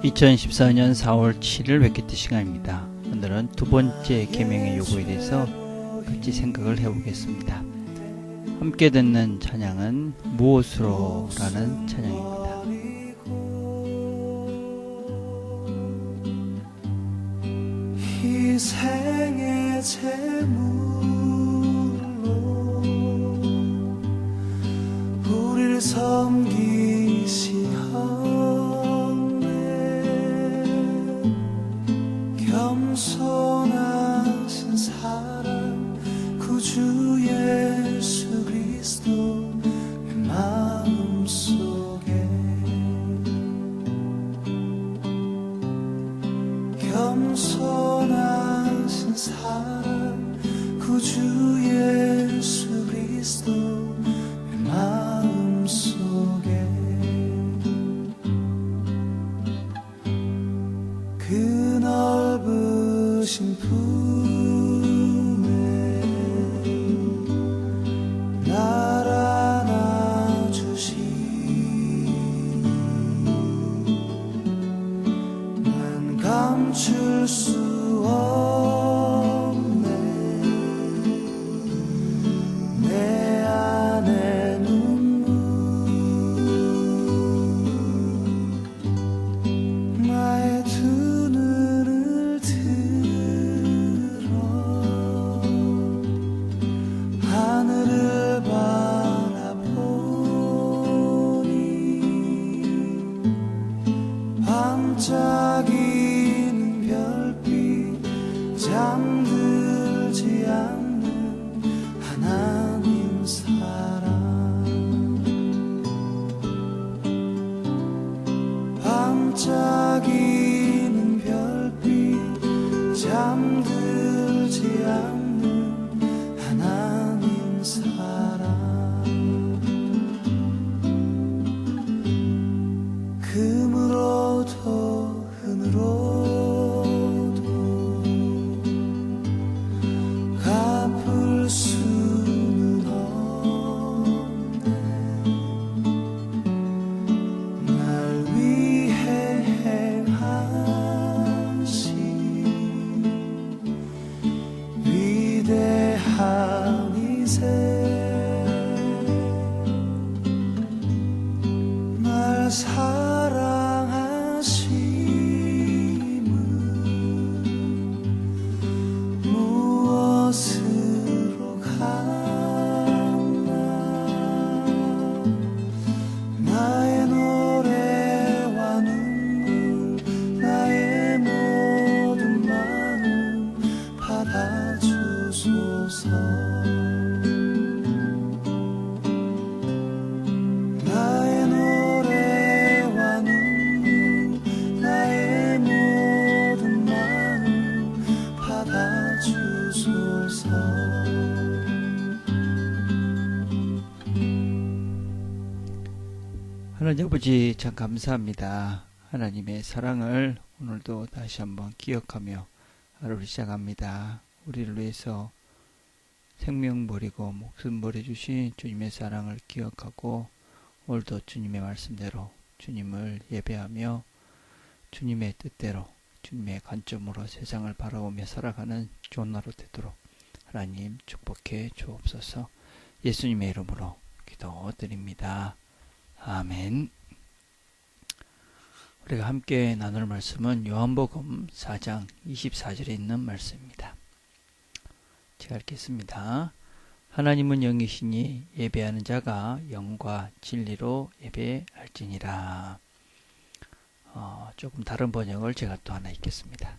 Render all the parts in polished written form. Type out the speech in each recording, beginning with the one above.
2014년 4월 7일 웨키트 시간입니다. 오늘은 두 번째 계명의 요구에 대해서 같이 생각을 해보겠습니다. 함께 듣는 찬양은 무엇으로? 라는 찬양입니다. 희생의 제물로 우리를 섬기시었네. 겸손하신 사랑 구주 예수 그리스도의 마음속에 겸손하신 사랑 구주 예수 그리스도의 마음속에 그 넓으신 품에 날 안아주시 난 감출 수 없네. 내 안에 눈물 나의 두 눈을 들어 하늘을 바라보니 반짝이는 별빛 잠들지 않는 하나님 사랑 반짝이는 별빛 잠들지 않는 하나님 사랑 금으로도 은으로도 갚을 수는 없네. 날 위해 행하신 위대한 이세 날 사랑하심은 무엇으로 같나. 나의 노래와 눈물 나의 모든 마음 받아주소서. 나의 노래와 눈물 나의 모든 마음 받아주소서. 하나님 아버지 참 감사합니다. 하나님의 사랑을 오늘도 다시 한번 기억하며 하루를 시작합니다. 우리를 위해서 생명 버리고 목숨 버려주신 주님의 사랑을 기억하고 오늘도 주님의 말씀대로 주님을 예배하며 주님의 뜻대로 주님의 관점으로 세상을 바라보며 살아가는 좋은 하루 되도록 하나님 축복해 주옵소서. 예수님의 이름으로 기도드립니다. 아멘. 우리가 함께 나눌 말씀은 요한복음 4장 24절에 있는 말씀입니다. 제가 읽겠습니다. 하나님은 영이시니 예배하는 자가 영과 진리로 예배할지니라. 조금 다른 번역을 제가 또 하나 읽겠습니다.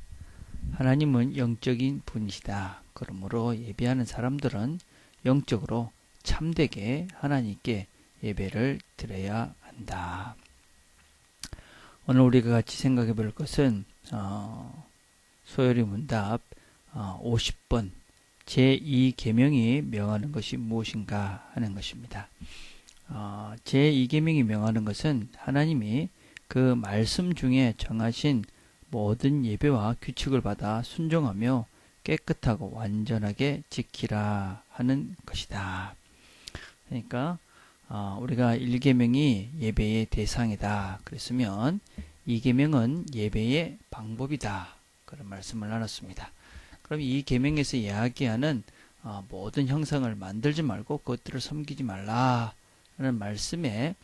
하나님은 영적인 분이시다. 그러므로 예배하는 사람들은 영적으로 참되게 하나님께 예배를 드려야 한다. 오늘 우리가 같이 생각해 볼 것은 소요리 문답 50번 제2계명이 명하는 것이 무엇인가 하는 것입니다. 제2계명이 명하는 것은 하나님이 그 말씀 중에 정하신 모든 예배와 규칙을 받아 순종하며 깨끗하고 완전하게 지키라 하는 것이다. 그러니까 우리가 1계명이 예배의 대상이다 그랬으면 이 계명은 예배의 방법이다. 그런 말씀을 나눴습니다. 그럼 이 계명에서 이야기하는 모든 형상을 만들지 말고 그것들을 섬기지 말라 하는 말씀에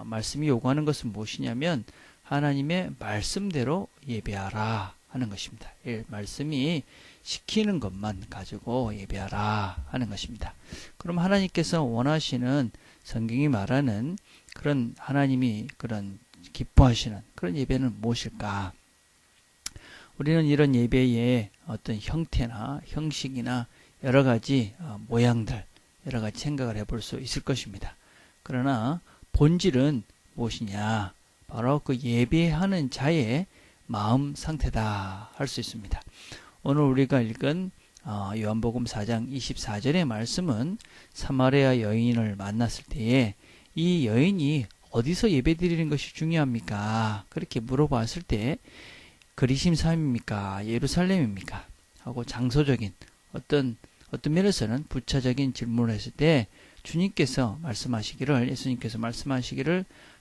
말씀이 요구하는 것은 무엇이냐면 하나님의 말씀대로 예배하라 하는 것입니다. 말씀이 시키는 것만 가지고 예배하라 하는 것입니다. 그럼 하나님께서 원하시는 성경이 말하는 그런 하나님이 그런 기뻐하시는 그런 예배는 무엇일까? 우리는 이런 예배의 어떤 형태나 형식이나 여러 가지 모양들, 여러 가지 생각을 해볼 수 있을 것입니다. 그러나 본질은 무엇이냐? 바로 그 예배하는 자의 마음 상태다 할 수 있습니다. 오늘 우리가 읽은 요한복음 4장 24절의 말씀은 사마리아 여인을 만났을 때에 이 여인이 어디서 예배드리는 것이 중요합니까? 그렇게 물어봤을 때 그리심 삶입니까? 예루살렘입니까? 하고 장소적인 어떤 면에서는 부차적인 질문을 했을 때 예수님께서 말씀하시기를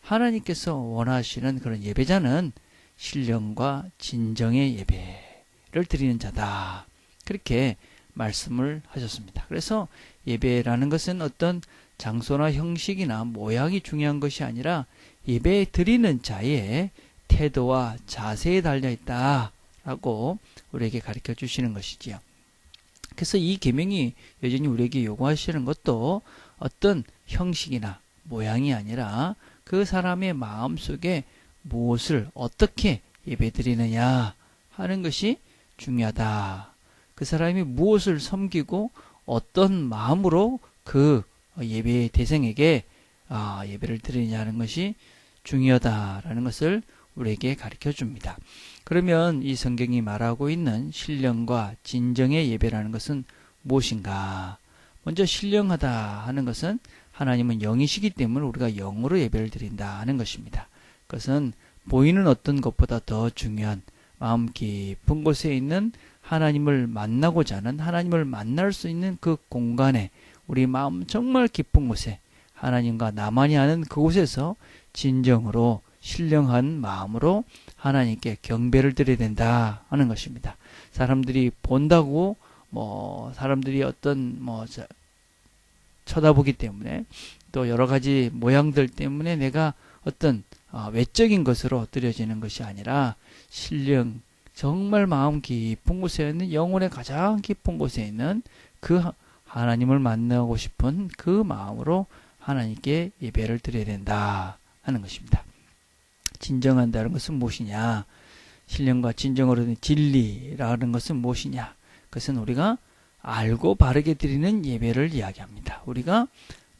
하나님께서 원하시는 그런 예배자는 신령과 진정의 예배를 드리는 자다. 그렇게 말씀을 하셨습니다. 그래서 예배라는 것은 어떤 장소나 형식이나 모양이 중요한 것이 아니라 예배 드리는 자의 태도와 자세에 달려있다라고 우리에게 가르쳐 주시는 것이지요. 그래서 이 계명이 여전히 우리에게 요구하시는 것도 어떤 형식이나 모양이 아니라 그 사람의 마음속에 무엇을 어떻게 예배드리느냐 하는 것이 중요하다. 그 사람이 무엇을 섬기고 어떤 마음으로 그 예배의 대상에게 예배를 드리느냐 하는 것이 중요하다라는 것을 우리에게 가르쳐 줍니다. 그러면 이 성경이 말하고 있는 신령과 진정의 예배라는 것은 무엇인가? 먼저 신령하다 하는 것은 하나님은 영이시기 때문에 우리가 영으로 예배를 드린다 하는 것입니다. 그것은 보이는 어떤 것보다 더 중요한 마음 깊은 곳에 있는 하나님을 만나고자 하는 하나님을 만날 수 있는 그 공간에 우리 마음 정말 깊은 곳에 하나님과 나만이 아는 그곳에서 진정으로 신령한 마음으로 하나님께 경배를 드려야 된다 하는 것입니다. 사람들이 본다고 사람들이 어떤 쳐다보기 때문에 또 여러 가지 모양들 때문에 내가 어떤 외적인 것으로 드려지는 것이 아니라 신령 정말 마음 깊은 곳에 있는 영혼의 가장 깊은 곳에 있는 그 하나님을 만나고 싶은 그 마음으로 하나님께 예배를 드려야 된다 하는 것입니다. 진정한다는 것은 무엇이냐? 신령과 진정으로 된 진리라는 것은 무엇이냐? 그것은 우리가 알고 바르게 드리는 예배를 이야기합니다. 우리가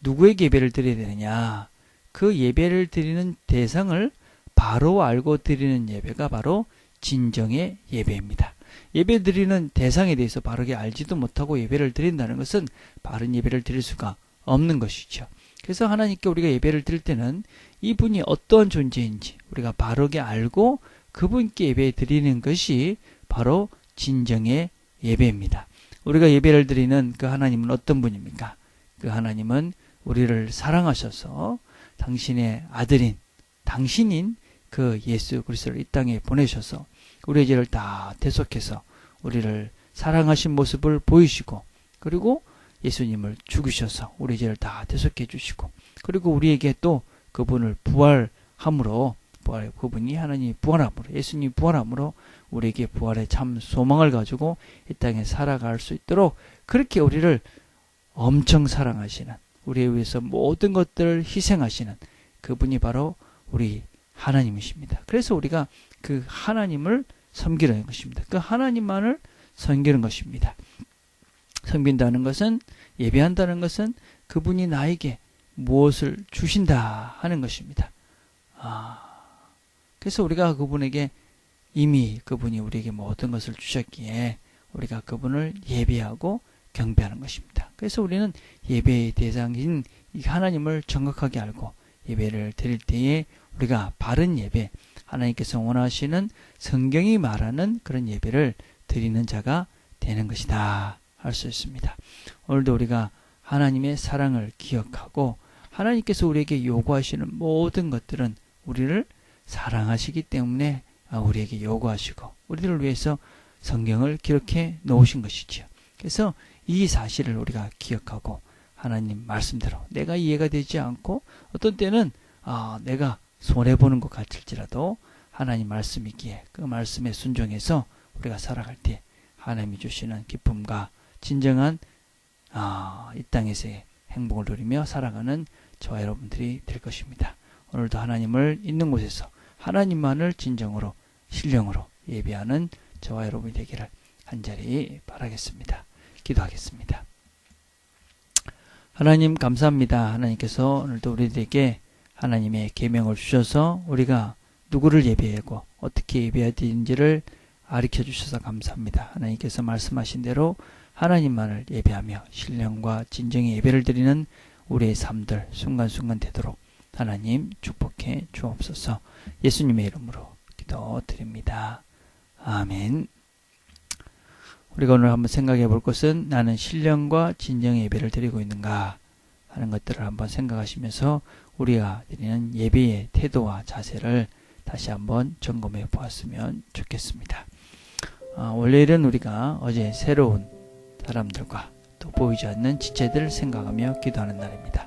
누구에게 예배를 드려야 되느냐? 그 예배를 드리는 대상을 바로 알고 드리는 예배가 바로 진정의 예배입니다. 예배 드리는 대상에 대해서 바르게 알지도 못하고 예배를 드린다는 것은 바른 예배를 드릴 수가 없는 것이죠. 그래서 하나님께 우리가 예배를 드릴 때는 이분이 어떠한 존재인지 우리가 바르게 알고 그분께 예배 드리는 것이 바로 진정의 예배입니다. 우리가 예배를 드리는 그 하나님은 어떤 분입니까? 그 하나님은 우리를 사랑하셔서 당신의 아들인 당신인 그 예수 그리스도를 이 땅에 보내셔서 우리의 죄를 다 대속해서 우리를 사랑하신 모습을 보이시고 그리고 예수님을 죽으셔서 우리의 죄를 다 대속해 주시고 그리고 우리에게 또 그분을 부활함으로 그분이 하나님이 부활함으로 예수님이 부활함으로 우리에게 부활의 참 소망을 가지고 이 땅에 살아갈 수 있도록 그렇게 우리를 엄청 사랑하시는 우리에 위해서 모든 것들을 희생하시는 그분이 바로 우리 하나님이십니다. 그래서 우리가 그 하나님을 섬기는 것입니다. 그 하나님만을 섬기는 것입니다. 섬긴다는 것은 예배한다는 것은 그분이 나에게 무엇을 주신다 하는 것입니다. 그래서 우리가 그분에게 이미 그분이 우리에게 모든 것을 주셨기에 우리가 그분을 예배하고 경배하는 것입니다. 그래서 우리는 예배의 대상인 이 하나님을 정확하게 알고 예배를 드릴 때에 우리가 바른 예배, 하나님께서 원하시는 성경이 말하는 그런 예배를 드리는 자가 되는 것이다 할 수 있습니다. 오늘도 우리가 하나님의 사랑을 기억하고 하나님께서 우리에게 요구하시는 모든 것들은 우리를 사랑하시기 때문에 우리에게 요구하시고 우리들을 위해서 성경을 기록해 놓으신 것이지요. 그래서 이 사실을 우리가 기억하고 하나님 말씀대로 내가 이해가 되지 않고 어떤 때는 내가 손해보는 것 같을지라도 하나님 말씀이기에 그 말씀에 순종해서 우리가 살아갈 때 하나님이 주시는 기쁨과 진정한 이 땅에서의 행복을 누리며 살아가는 저와 여러분들이 될 것입니다. 오늘도 하나님을 있는 곳에서 하나님만을 진정으로 신령으로 예배하는 저와 여러분이 되기를 간절히 바라겠습니다. 기도하겠습니다. 하나님 감사합니다. 하나님께서 오늘도 우리들에게 하나님의 계명을 주셔서 우리가 누구를 예배하고 어떻게 예배해야 되는지를 가르쳐 주셔서 감사합니다. 하나님께서 말씀하신 대로 하나님만을 예배하며 신령과 진정의 예배를 드리는 우리의 삶들 순간순간 되도록 하나님 축복해 주옵소서. 예수님의 이름으로 기도드립니다. 아멘. 우리가 오늘 한번 생각해 볼 것은 나는 신령과 진정의 예배를 드리고 있는가 하는 것들을 한번 생각하시면서 우리가 드리는 예배의 태도와 자세를 다시 한번 점검해 보았으면 좋겠습니다. 월요일은 우리가 어제 새로운 사람들과 또 보이지 않는 지체들을 생각하며 기도하는 날입니다.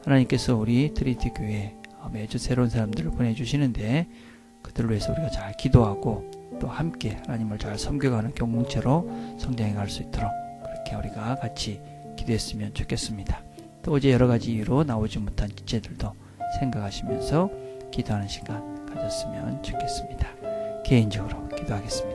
하나님께서 우리 트리티 교회에 매주 새로운 사람들을 보내주시는데 그들을 위해서 우리가 잘 기도하고 또 함께 하나님을 잘 섬겨가는 공동체로 성장해 갈 수 있도록 그렇게 우리가 같이 기도했으면 좋겠습니다. 또 어제 여러 가지 이유로 나오지 못한 지체들도 생각하시면서 기도하는 시간 가졌으면 좋겠습니다. 개인적으로 기도하겠습니다.